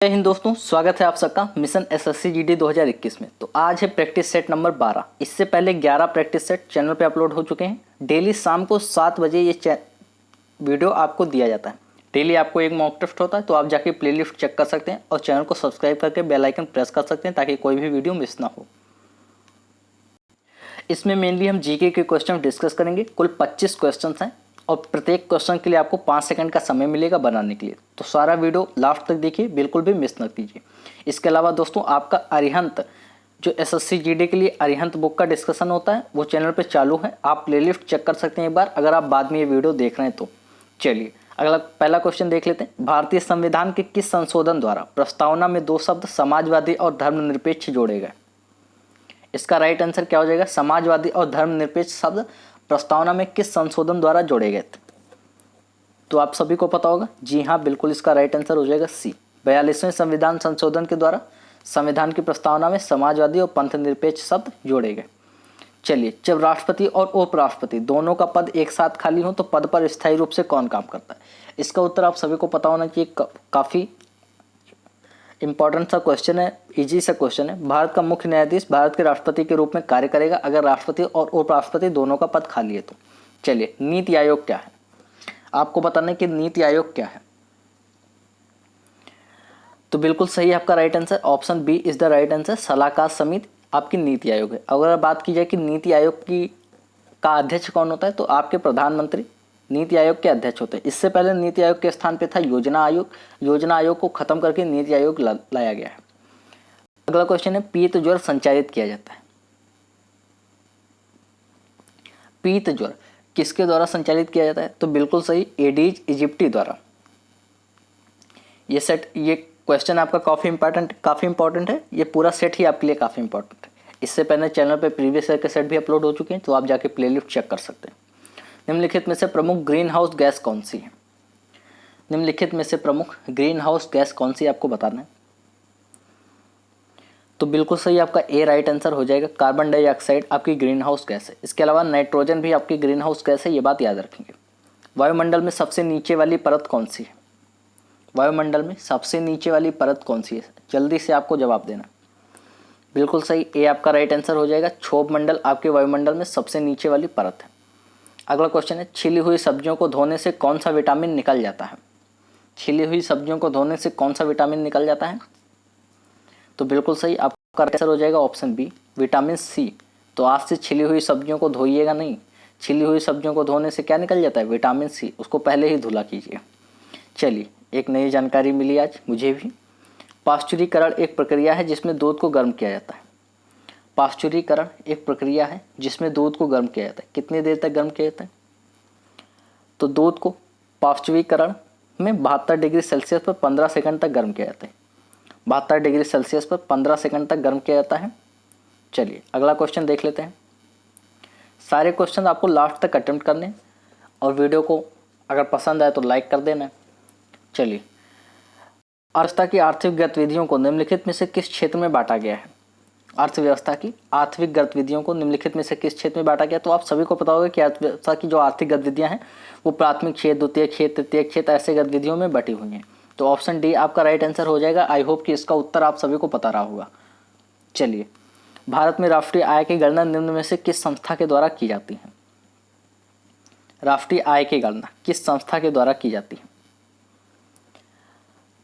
जय हिंद दोस्तों, स्वागत है आप सबका मिशन एसएससी जीडी 2021 में। तो आज है प्रैक्टिस सेट नंबर 12। इससे पहले 11 प्रैक्टिस सेट चैनल पे अपलोड हो चुके हैं। डेली शाम को 7 बजे ये वीडियो आपको दिया जाता है। डेली आपको एक मॉक टेस्ट होता है, तो आप जाके प्लेलिस्ट चेक कर सकते हैं और चैनल को सब्सक्राइब करके बेल आइकन प्रेस कर सकते हैं ताकि कोई भी वीडियो मिस ना हो। इसमें मेनली हम जीके के क्वेश्चन डिस्कस करेंगे। कुल 25 क्वेश्चन हैं और प्रत्येक क्वेश्चन के लिए आपको 5 सेकंड का समय मिलेगा बनाने के लिए। तो सारा वीडियो लास्ट तक देखिए, बिल्कुल भी मिस न कीजिए। इसके अलावा दोस्तों, आपका अरिहंत जो एसएससी जीडी के लिए अरिहंत बुक का डिस्कशन होता है वो चैनल पे चालू है। आप प्लेलिस्ट चेक कर सकते हैं एक बार, अगर आप बाद में ये वीडियो देख रहे हैं तो। चलिए अगला पहला क्वेश्चन देख लेते हैं। भारतीय संविधान के किस संशोधन द्वारा प्रस्तावना में 2 शब्द समाजवादी और धर्मनिरपेक्ष जोड़े गए? इसका राइट आंसर क्या हो जाएगा? समाजवादी और धर्मनिरपेक्ष शब्द प्रस्तावना में किस संशोधन द्वारा जोड़े गए थे? तो आप सभी को पता होगा। जी हाँ, बिल्कुल इसका राइट आंसर हो जाएगा सी। 42वें संविधान संशोधन के द्वारा संविधान की प्रस्तावना में समाजवादी और पंथ निरपेक्ष शब्द जोड़े गए। चलिए, जब राष्ट्रपति और उपराष्ट्रपति दोनों का पद एक साथ खाली हो तो पद पर स्थायी रूप से कौन काम करता है? इसका उत्तर आप सभी को पता होना चाहिए। काफ़ी इंपॉर्टेंट सा क्वेश्चन है, इजी सा क्वेश्चन है। भारत का मुख्य न्यायाधीश भारत के राष्ट्रपति के रूप में कार्य करेगा अगर राष्ट्रपति और उपराष्ट्रपति दोनों का पद खाली है तो। चलिए, नीति आयोग क्या है? आपको बताना है कि नीति आयोग क्या है। तो बिल्कुल सही आपका right answer, option B is the right answer. सलाहकार समिति आपकी नीति आयोग है। अगर बात की जाए कि नीति आयोग का अध्यक्ष कौन होता है, तो आपके प्रधानमंत्री नीति आयोग के अध्यक्ष होते हैं। इससे पहले नीति आयोग के स्थान पे था योजना आयोग। योजना आयोग को खत्म करके नीति आयोग लाया गया है। अगला क्वेश्चन है, पीत ज्वर संचारित किया जाता है। पीत ज्वर किसके द्वारा संचालित किया जाता है? तो बिल्कुल सही, एडीज इजिप्टी द्वारा। ये क्वेश्चन आपका काफ़ी इंपॉर्टेंट है। ये पूरा सेट ही आपके लिए काफ़ी इंपॉर्टेंट है। इससे पहले चैनल पे प्रीवियस ईयर के सेट भी अपलोड हो चुके हैं, तो आप जाके प्लेलिस्ट चेक कर सकते हैं। निम्नलिखित में से प्रमुख ग्रीन हाउस गैस कौन सी है? निम्नलिखित में से प्रमुख ग्रीन हाउस गैस कौन सी आपको बताना है। तो बिल्कुल सही आपका ए राइट आंसर हो जाएगा। कार्बन डाइऑक्साइड आपकी ग्रीन हाउस गैस है। इसके अलावा नाइट्रोजन भी आपकी ग्रीन हाउस गैस है, ये बात याद रखेंगे। वायुमंडल में सबसे नीचे वाली परत कौन सी है? वायुमंडल में सबसे नीचे वाली परत कौन सी है? जल्दी से आपको जवाब देना। बिल्कुल सही, ए आपका राइट आंसर हो जाएगा। क्षोभ मंडल आपके वायुमंडल में सबसे नीचे वाली परत है। अगला क्वेश्चन है, छिली हुई सब्जियों को धोने से कौन सा विटामिन निकल जाता है? छिली हुई सब्जियों को धोने से कौन सा विटामिन निकल जाता है? तो बिल्कुल सही आपका आंसर हो जाएगा ऑप्शन बी, विटामिन सी। तो आज से छिली हुई सब्जियों को धोइएगा नहीं। छिली हुई सब्जियों को धोने से क्या निकल जाता है? Vitamin C. उसको पहले ही धुला कीजिए। चलिए, एक नई जानकारी मिली आज मुझे भी। पाश्चुरीकरण एक प्रक्रिया है जिसमें दूध को गर्म किया जाता है। पाश्चुरीकरण एक प्रक्रिया है जिसमें दूध को गर्म किया जाता है। कितनी देर तक गर्म किया जाता है? तो दूध को पाश्चुरीकरण में 72 डिग्री सेल्सियस पर 15 सेकंड तक गर्म किया जाता है। 72 डिग्री सेल्सियस पर 15 सेकंड तक गर्म किया जाता है। चलिए अगला क्वेश्चन देख लेते हैं। सारे क्वेश्चन आपको लास्ट तक अटेम्प्ट करने और वीडियो को अगर पसंद आए तो लाइक कर देना। चलिए, अर्थव्यवस्था की आर्थिक गतिविधियों को निम्नलिखित में से किस क्षेत्र में बांटा गया है? अर्थव्यवस्था की आर्थिक गतिविधियों को निम्नलिखित में से किस क्षेत्र में बांटा गया? तो आप सभी को पता होगा कि अर्थव्यवस्था की जो आर्थिक गतिविधियां हैं वो प्राथमिक क्षेत्र, द्वितीय क्षेत्र, तृतीय क्षेत्र ऐसे गतिविधियों में बटी हुई हैं। तो ऑप्शन डी आपका राइट आंसर हो जाएगा। आई होप कि इसका उत्तर आप सभी को पता रहा होगा। चलिए, भारत में राष्ट्रीय आय की गणना निम्न में से किस संस्था के द्वारा की जाती है? राष्ट्रीय आय की गणना किस संस्था के द्वारा की जाती है?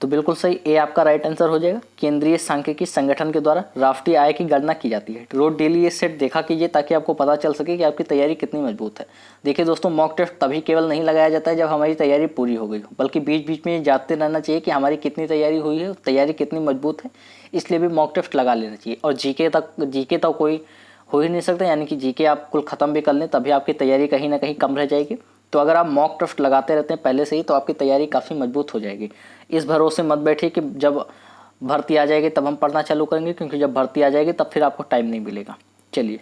तो बिल्कुल सही, ए आपका राइट आंसर हो जाएगा। केंद्रीय सांख्यिकी संगठन के द्वारा राष्ट्रीय आय की गणना की जाती है। रोज डेली ये सेट देखा कीजिए ताकि आपको पता चल सके कि आपकी तैयारी कितनी मजबूत है। देखिए दोस्तों, मॉक टेस्ट तभी केवल नहीं लगाया जाता है जब हमारी तैयारी पूरी हो गई हो, बल्कि बीच बीच में ये जानते रहना चाहिए कि हमारी कितनी तैयारी हुई है, तैयारी कितनी मजबूत है। इसलिए भी मॉक टेस्ट लगा लेना चाहिए। और जीके तक कोई हो ही नहीं सकता, यानी कि जीके आप कुल खत्म भी कर लें तभी आपकी तैयारी कहीं ना कहीं कम रह जाएगी। तो अगर आप मॉक टेस्ट लगाते रहते हैं पहले से ही तो आपकी तैयारी काफ़ी मजबूत हो जाएगी। इस भरोसे मत बैठिए कि जब भर्ती आ जाएगी तब हम पढ़ना चालू करेंगे, क्योंकि जब भर्ती आ जाएगी तब फिर आपको टाइम नहीं मिलेगा। चलिए,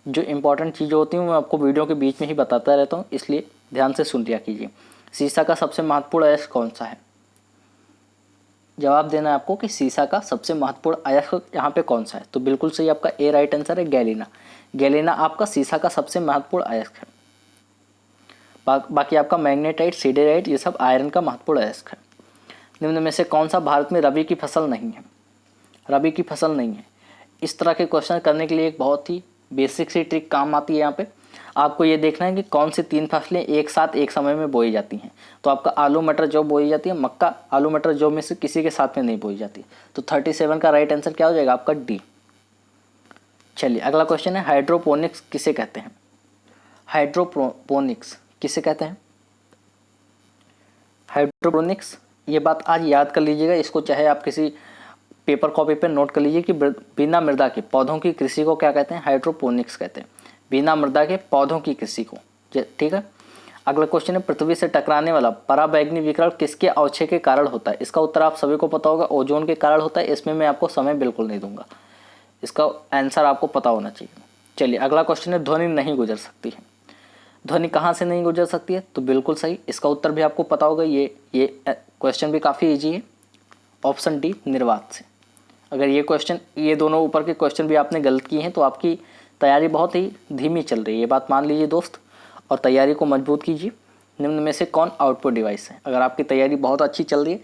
जो इंपॉर्टेंट चीज़ें होती हैं मैं आपको वीडियो के बीच में ही बताता रहता हूँ, इसलिए ध्यान से सुन लिया कीजिए। सीसा का सबसे महत्वपूर्ण अयस्क कौन सा है? जवाब देना है आपको कि सीसा का सबसे महत्वपूर्ण अयस्क यहाँ पे कौन सा है। तो बिल्कुल सही आपका ए राइट आंसर है, गैलीना। गैलीना आपका सीसा का सबसे महत्वपूर्ण अयस्क है। बाकी आपका मैग्नेटाइट, सिडेराइट ये सब आयरन का महत्वपूर्ण अयस्क है। निम्न में से कौन सा भारत में रबी की फसल नहीं है? रबी की फसल नहीं है। इस तरह के क्वेश्चन करने के लिए एक बहुत ही बेसिक सी ट्रिक काम आती है। यहाँ पे आपको ये देखना है कि कौन सी 3 फसलें एक साथ एक समय में बोई जाती हैं। तो आपका आलू मटर जौ बोई जाती है, मक्का आलू मटर जौ में से किसी के साथ में नहीं बोई जाती। तो 37 का राइट आंसर क्या हो जाएगा आपका? डी। चलिए अगला क्वेश्चन है, हाइड्रोपोनिक्स किसे कहते हैं? हाइड्रोपोनिक्स किसे कहते हैं? हाइड्रोपोनिक्स, ये बात आज याद कर लीजिएगा, इसको चाहे आप किसी पेपर कॉपी पे नोट कर लीजिए कि बिना मृदा के पौधों की कृषि को क्या कहते हैं? हाइड्रोपोनिक्स कहते हैं, बिना मृदा के पौधों की कृषि को। ठीक है। अगला क्वेश्चन है, पृथ्वी से टकराने वाला पराबैंगनी विकिरण किसके अवक्षय के कारण होता है? इसका उत्तर आप सभी को पता होगा, ओजोन के कारण होता है। इसमें मैं आपको समय बिल्कुल नहीं दूंगा, इसका आंसर आपको पता होना चाहिए। चलिए अगला क्वेश्चन है, ध्वनि नहीं गुजर सकती है। ध्वनि कहाँ से नहीं गुजर सकती है? तो बिल्कुल सही, इसका उत्तर भी आपको पता होगा। ये क्वेश्चन भी काफ़ी ईजी है, ऑप्शन डी निर्वात से। अगर ये दोनों ऊपर के क्वेश्चन भी आपने गलत किए हैं तो आपकी तैयारी बहुत ही धीमी चल रही है, ये बात मान लीजिए दोस्त, और तैयारी को मजबूत कीजिए। निम्न में से कौन आउटपुट डिवाइस है? अगर आपकी तैयारी बहुत अच्छी चल रही है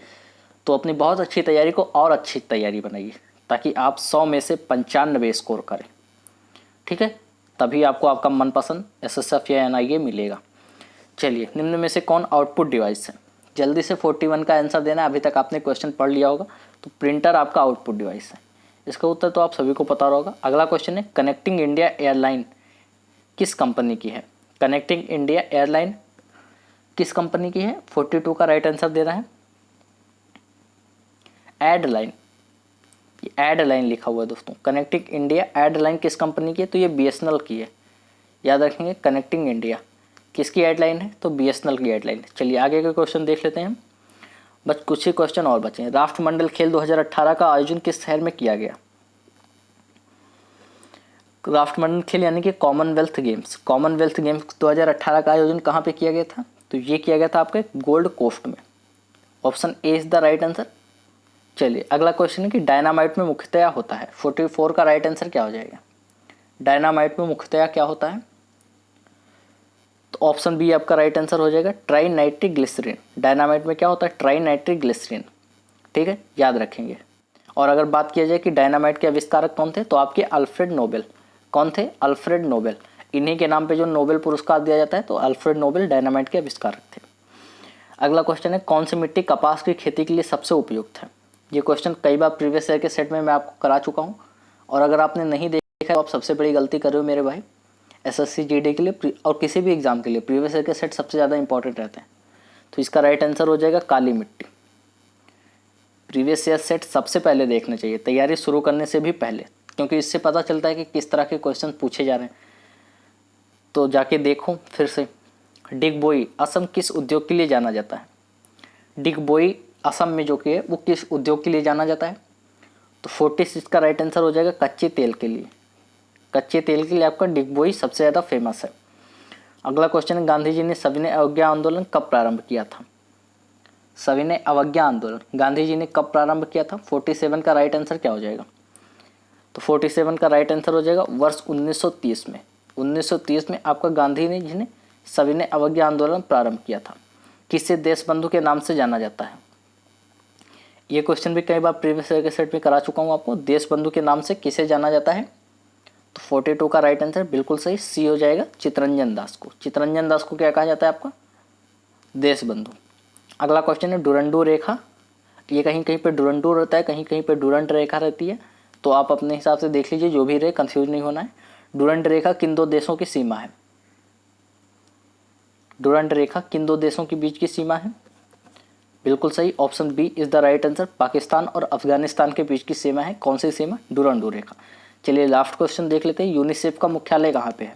तो अपनी बहुत अच्छी तैयारी को और अच्छी तैयारी बनाइए, ताकि आप 100 में से 95 स्कोर करें। ठीक है, तभी आपको आपका मनपसंद SSF या NIA मिलेगा। चलिए, निम्न में से कौन आउटपुट डिवाइस है? जल्दी से 41 का आंसर देना है। अभी तक आपने क्वेश्चन पढ़ लिया होगा, तो प्रिंटर आपका आउटपुट डिवाइस है। इसका उत्तर तो आप सभी को पता होगा। अगला क्वेश्चन है, कनेक्टिंग इंडिया एयरलाइन किस कंपनी की है? कनेक्टिंग इंडिया एयरलाइन किस कंपनी की है? 42 का राइट आंसर दे रहा है एडलाइन। एडलाइन लिखा हुआ है दोस्तों। कनेक्टिंग इंडिया एडलाइन किस कंपनी की है? तो ये BSNL की है। याद रखेंगे, कनेक्टिंग इंडिया किसकी एडलाइन है? तो BSNL की एडलाइन है। चलिए आगे के क्वेश्चन देख लेते हैं। बस कुछ ही क्वेश्चन और बचे हैं। राष्ट्रमंडल खेल 2018 का आयोजन किस शहर में किया गया? राष्ट्रमंडल खेल यानी कि कॉमनवेल्थ गेम्स 2018 का आयोजन कहाँ पे किया गया था? तो ये किया गया था आपके गोल्ड कोस्ट में। Option A is the right answer. चलिए अगला क्वेश्चन है कि डायनामाइट में मुख्यतया होता है। 44 का राइट आंसर क्या हो जाएगा? डायनामाइट में मुख्यतया क्या होता है? तो ऑप्शन बी आपका राइट आंसर हो जाएगा, ट्राई नाइट्रिक ग्लिसरीन। डायनामाइट में क्या होता है? Tri nitric glycerin. ठीक है, याद रखेंगे। और अगर बात किया जाए कि डायनामाइट के आविष्कारक कौन थे, तो आपके अल्फ्रेड नोबेल। कौन थे? Alfred Nobel. इन्हीं के नाम पे जो नोबेल पुरस्कार दिया जाता है, तो अल्फ्रेड नोबेल डायनामाइट के आविष्कारक थे। अगला क्वेश्चन है, कौन सी मिट्टी कपास की खेती के लिए सबसे उपयुक्त है? ये क्वेश्चन कई बार प्रीवियस ईयर के सेट में मैं आपको करा चुका हूँ, और अगर आपने नहीं देखा तो आप सबसे बड़ी गलती कर रहे हो मेरे भाई। SSC GD के लिए और किसी भी एग्जाम के लिए प्रीवियस ईयर के सेट सबसे ज़्यादा इंपॉर्टेंट रहते हैं। तो इसका राइट आंसर हो जाएगा काली मिट्टी। प्रीवियस ईयर सेट सबसे पहले देखना चाहिए, तैयारी शुरू करने से भी पहले, क्योंकि इससे पता चलता है कि किस तरह के क्वेश्चन पूछे जा रहे हैं। तो जाके देखो फिर से। डिगबोई असम किस उद्योग के लिए जाना जाता है? डिगबोई असम में जो कि है वो किस उद्योग के लिए जाना जाता है? तो 46 का राइट आंसर हो जाएगा कच्चे तेल के लिए। कच्चे तेल के लिए आपका डिगबोई सबसे ज़्यादा फेमस है। अगला क्वेश्चन है, गांधी जी ने सविनय अवज्ञा आंदोलन कब प्रारंभ किया था? सविनय अवज्ञा आंदोलन गांधी जी ने कब प्रारंभ किया था? 47 का राइट आंसर क्या हो जाएगा? तो 47 का राइट आंसर हो जाएगा वर्ष 1930 में। 1930 में आपका गांधी जी ने सविनय अवज्ञा आंदोलन प्रारंभ किया था। किसे देशबंधु के नाम से जाना जाता है? ये क्वेश्चन भी कई बार प्रीवियस ईयर के सेट में करा चुका हूँ आपको। देशबंधु के नाम से किसे जाना जाता है? तो 42 का राइट आंसर बिल्कुल सही, सी हो जाएगा, चित्तरंजन दास को। चित्तरंजन दास को क्या कहा जाता है आपका? देशबंधु। अगला क्वेश्चन है, डुरंडू रेखा। ये कहीं कहीं पे डुरंडू रहता है, कहीं कहीं पे डुरंट रेखा रहती है, तो आप अपने हिसाब से देख लीजिए, जो भी रहे कंफ्यूज नहीं होना है। डुरंट रेखा किन दो देशों की सीमा है? डुरंट रेखा किन दो देशों के बीच की सीमा है? बिल्कुल सही, option B is the right answer. Pakistan और अफगानिस्तान के बीच की सीमा है। कौन सी सीमा? डुरंडू रेखा। चलिए लास्ट क्वेश्चन देख लेते हैं। यूनिसेफ का मुख्यालय कहाँ पे है?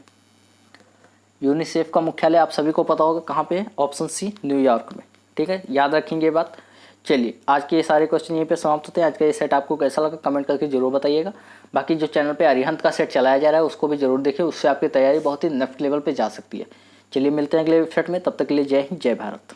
यूनिसेफ का मुख्यालय आप सभी को पता होगा कहाँ पे है? ऑप्शन सी न्यूयॉर्क में। ठीक है, याद रखेंगे ये बात। चलिए आज के ये सारे क्वेश्चन यहीं पे समाप्त होते हैं। आज का ये सेट आपको कैसा लगा कमेंट करके जरूर बताइएगा। बाकी जो चैनल पे अरिहंत का सेट चलाया जा रहा है उसको भी जरूर देखिए, उससे आपकी तैयारी बहुत ही नेक्स्ट लेवल पे जा सकती है। चलिए मिलते हैं अगले सेट में, तब तक के लिए जय हिंद, जय भारत।